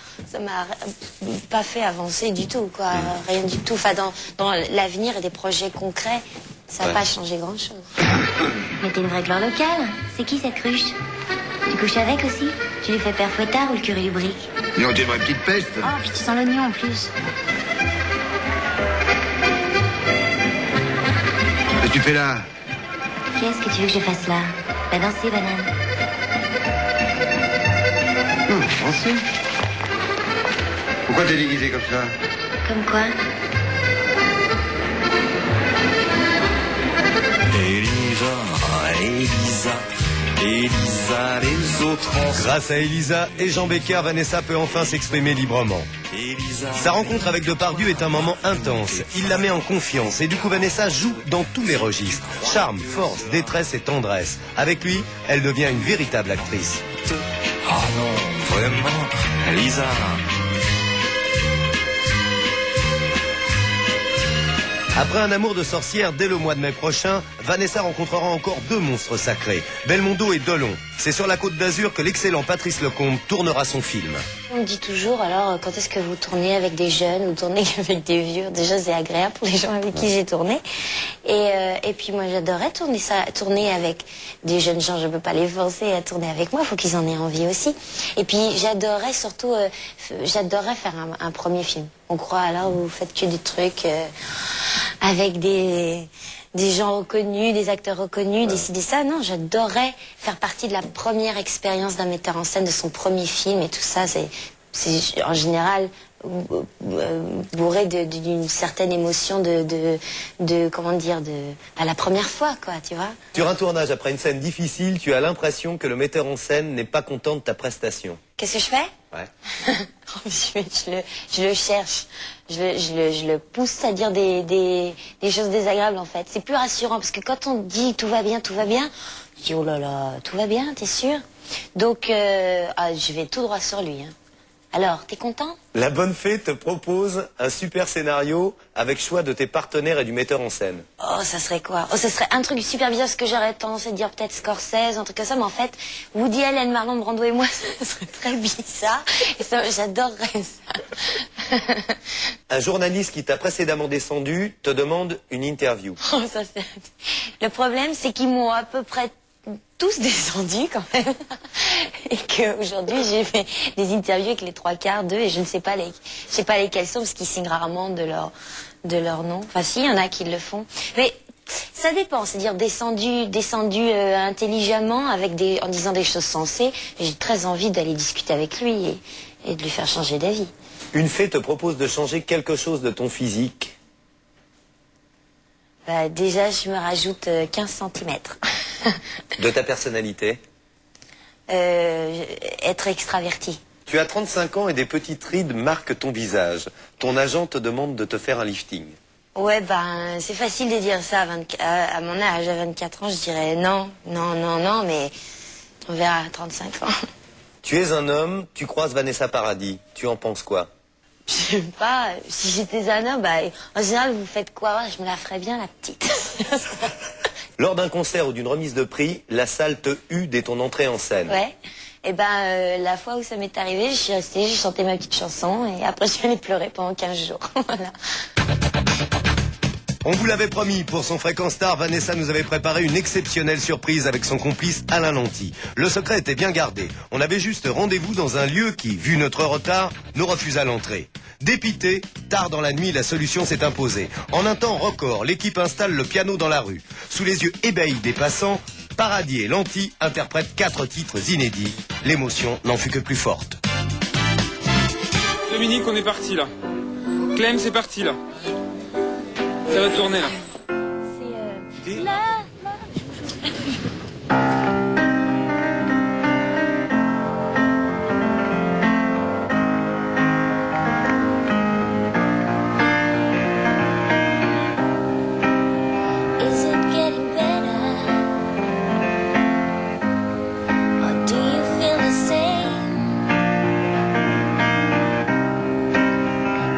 fait avancer du tout, quoi. Rien du tout. Enfin, dans l'avenir et des projets concrets, ça n'a pas changé grand-chose. Mais t'es une vraie gloire locale. C'est qui cette cruche? Tu couches avec aussi? Tu lui fais père Fouettard ou le curé Lubric? Non, t'es une vraie petite peste. Oh, puis tu sens l'oignon en plus. Qu'est-ce que tu fais là? Qu'est-ce que tu veux que je fasse là? Va danser, banane. Danser? Pourquoi t'es déguisée comme ça? Comme quoi? Elisa, Elisa, les autres. Grâce à Elisa et Jean Becker, Vanessa peut enfin s'exprimer librement. Sa rencontre avec Depardieu est un moment intense. Il la met en confiance et du coup Vanessa joue dans tous les registres. Charme, force, détresse et tendresse. Avec lui, elle devient une véritable actrice. Oh non, vraiment, Elisa. Après un amour de sorcière dès le mois de mai prochain, Vanessa rencontrera encore deux monstres sacrés, Belmondo et Delon. C'est sur la Côte d'Azur que l'excellent Patrice Lecomte tournera son film. On me dit toujours, alors, quand est-ce que vous tournez avec des jeunes ou tournez avec des vieux? Déjà, c'est agréable pour les gens avec qui j'ai tourné. Et puis, moi, j'adorais tourner avec des jeunes gens. Je ne peux pas les forcer à tourner avec moi. Il faut qu'ils en aient envie aussi. Et puis, j'adorais surtout, j'adorais faire un premier film. On croit, alors, vous faites que des trucs avec des gens reconnus, des acteurs reconnus, décider ça. Non, j'adorais faire partie de la première expérience d'un metteur en scène, de son premier film et tout ça. C'est en général bourré d'une certaine émotion comment dire, à la première fois, quoi, tu vois. Sur un tournage, après une scène difficile, tu as l'impression que le metteur en scène n'est pas content de ta prestation. Qu'est-ce que je fais? Ouais. je le cherche. Je le pousse à dire des choses désagréables, en fait. C'est plus rassurant, parce que quand on dit tout va bien, je dis oh là là, tout va bien, t'es sûr? Donc, je vais tout droit sur lui. Hein. Alors, t'es content? La Bonne Fée te propose un super scénario avec choix de tes partenaires et du metteur en scène. Oh, ça serait quoi? Oh, ça serait un truc super bizarre, ce que j'aurais tendance à dire peut-être Scorsese, un truc comme ça, mais en fait, Woody Allen, Marlon Brando et moi, ça serait très bizarre, et ça, j'adorerais ça. Un journaliste qui t'a précédemment descendu te demande une interview. Oh, ça, le problème, c'est qu'ils m'ont à peu près tous descendus quand même et qu'aujourd'hui j'ai fait des interviews avec les 3/4 d'eux et je ne sais pas lesquels sont parce qu'ils signent rarement de leur nom. Enfin si, il y en a qui le font, mais ça dépend, c'est-à-dire descendu intelligemment en disant des choses sensées. J'ai très envie d'aller discuter avec lui et de lui faire changer d'avis. Une fée te propose de changer quelque chose de ton physique. Bah, déjà je me rajoute 15 cm. De ta personnalité? Être extraverti. Tu as 35 ans et des petites rides marquent ton visage. Ton agent te demande de te faire un lifting. Ouais, ben, c'est facile de dire ça à mon âge. À 24 ans, je dirais non, mais on verra à 35 ans. Tu es un homme, tu croises Vanessa Paradis. Tu en penses quoi? Je sais pas, si j'étais un homme, bah, en général, vous faites quoi? Je me la ferais bien, la petite. Lors d'un concert ou d'une remise de prix, la salle te hue dès ton entrée en scène. Ouais. Et ben, la fois où ça m'est arrivé, je suis restée, j'ai chanté ma petite chanson et après je suis allée pleurer pendant 15 jours. Voilà. On vous l'avait promis, pour son Fréquence Star, Vanessa nous avait préparé une exceptionnelle surprise avec son complice Alain Lanty. Le secret était bien gardé. On avait juste rendez-vous dans un lieu qui, vu notre retard, nous refusa l'entrée. Dépité, tard dans la nuit, la solution s'est imposée. En un temps record, l'équipe installe le piano dans la rue. Sous les yeux ébahis des passants, Paradis et Lanty interprètent 4 titres inédits. L'émotion n'en fut que plus forte. Dominique, on est parti là. Clem, c'est parti là. Ça va tourner là.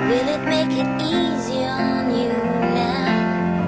Will it make it easy on you now?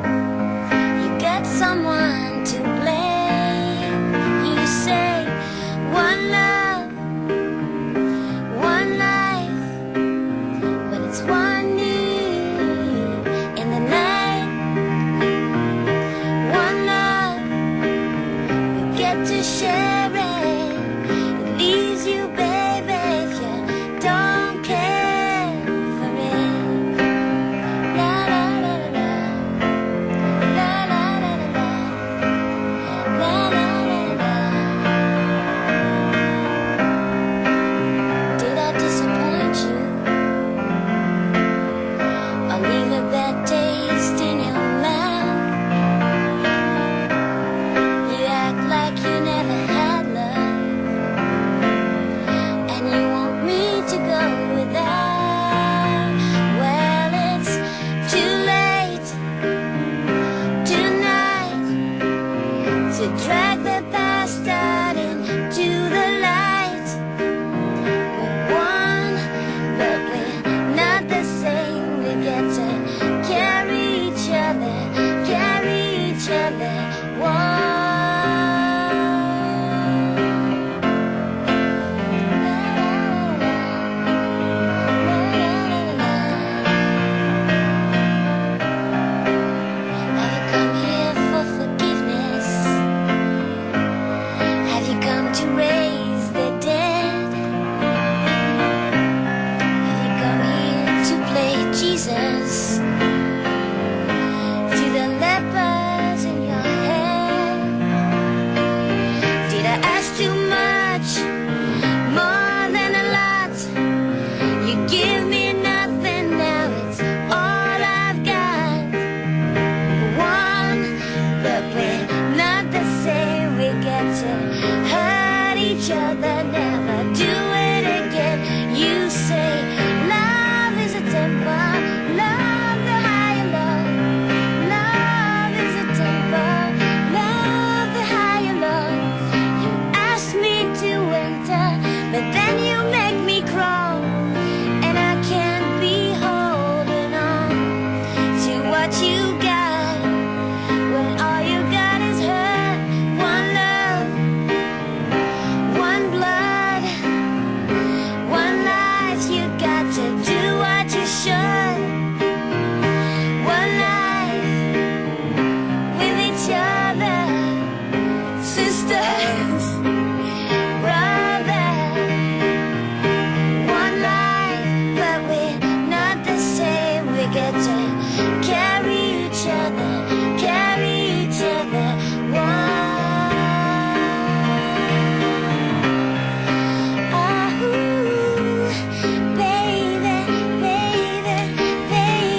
other, never do it again. You say love is a temper, love the higher love. Love is a temper, love the higher love. You ask me to enter, but then you make me crawl, and I can't be holding on to what you got when all you got is hurt. One love, one blood, one life. You got to do what you should. One life with each other, sisters, brothers. One life, but we're not the same. We get to carry each other, carry each other. Baby, baby, baby.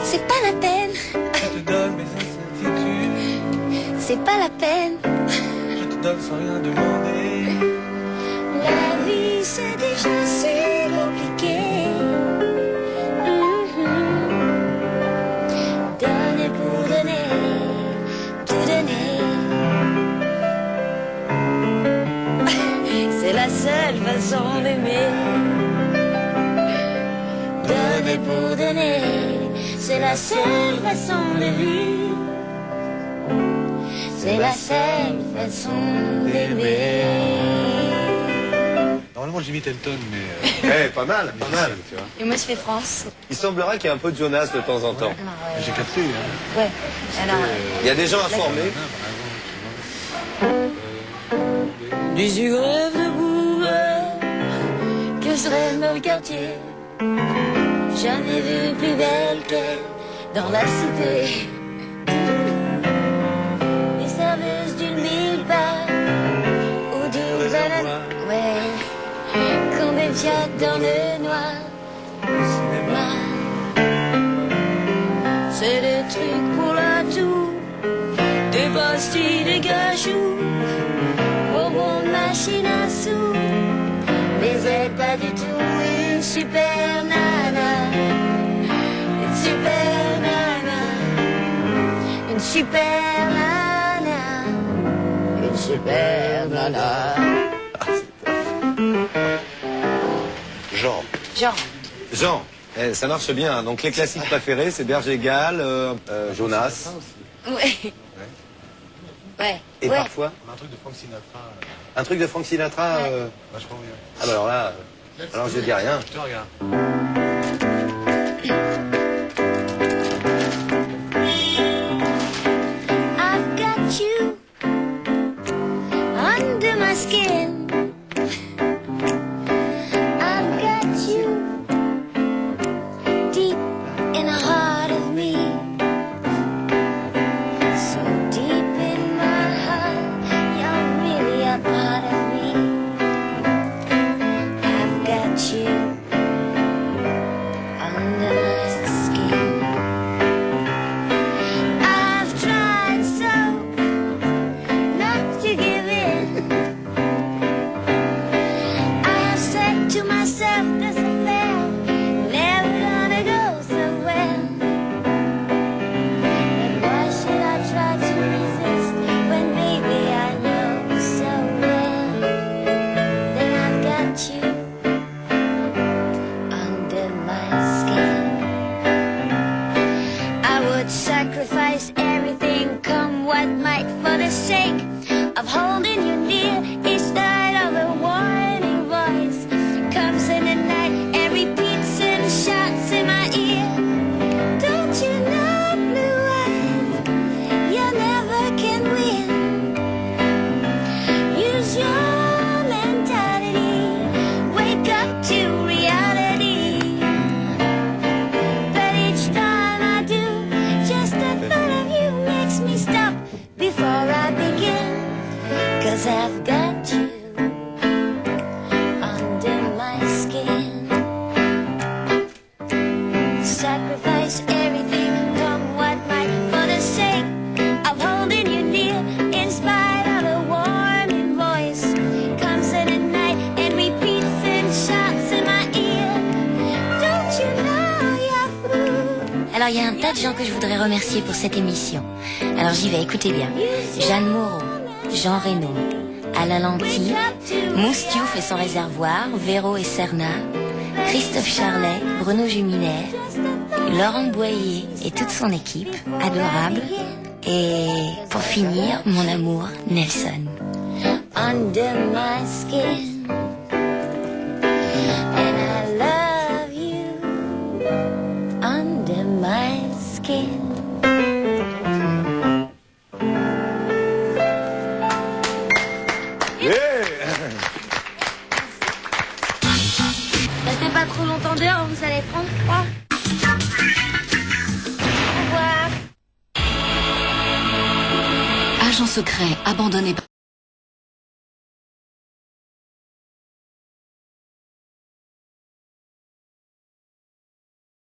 C'est pas la peine. Je te donne mes incertitudes. C'est pas la peine. Je te donne sans rien demander. La vie c'est déjà si compliqué. Donner pour donner, tout donner. C'est la seule façon d'aimer. Donner pour donner, c'est la seule façon de vivre. C'est la seule façon d'aimer. Normalement, j'imite Elton, mais... Pas mal, pas mal. Tu vois. Et moi, je fais France. Il semblera qu'il y a un peu de Jonas de temps en temps. J'ai capté. Hein. Ouais. Alors, Il y a des gens informés. Du sucre de bourre, que serait dans le quartier. Jamais vu plus belle qu'elle dans la cité. Les serveuses d'une mille pas ou d'une banane. Ouais, combien de fiat dans le noir cinéma. C'est des trucs pour la toux, des pastilles, des cachous, bonbons de machine à sous. Mais elle est pas du tout une super nana. Une super nana. Une super nana. Une super nana. Jean. Jean. Ça marche bien. Hein. Donc les classiques préférés, c'est Berger Gall, Jonas. ouais. Ouais. Et ouais. parfois Un truc de Frank Sinatra. un truc de Frank Sinatra. Vachement bien. Ah bah alors là, alors je dis rien. Je te regarde. I've got you under my skin. I've got you deep in the heart of me. So deep in my heart, you're really a part of me. I've got you under my Alors, il y a un tas de gens que je voudrais remercier pour cette émission. Alors, j'y vais, écoutez bien. Jeanne Moreau, Jean Reno, Alain Lanty, Mousse Diouf et son réservoir, Véro et Serna, Christophe Charlet, Bruno Juminaire, Laurent Boyer et toute son équipe, adorable. Et pour finir, mon amour, Nelson. Under my skin, and I love you. Under my skin. Restez pas trop longtemps dehors, vous allez prendre froid. Au revoir. Agent secret abandonné.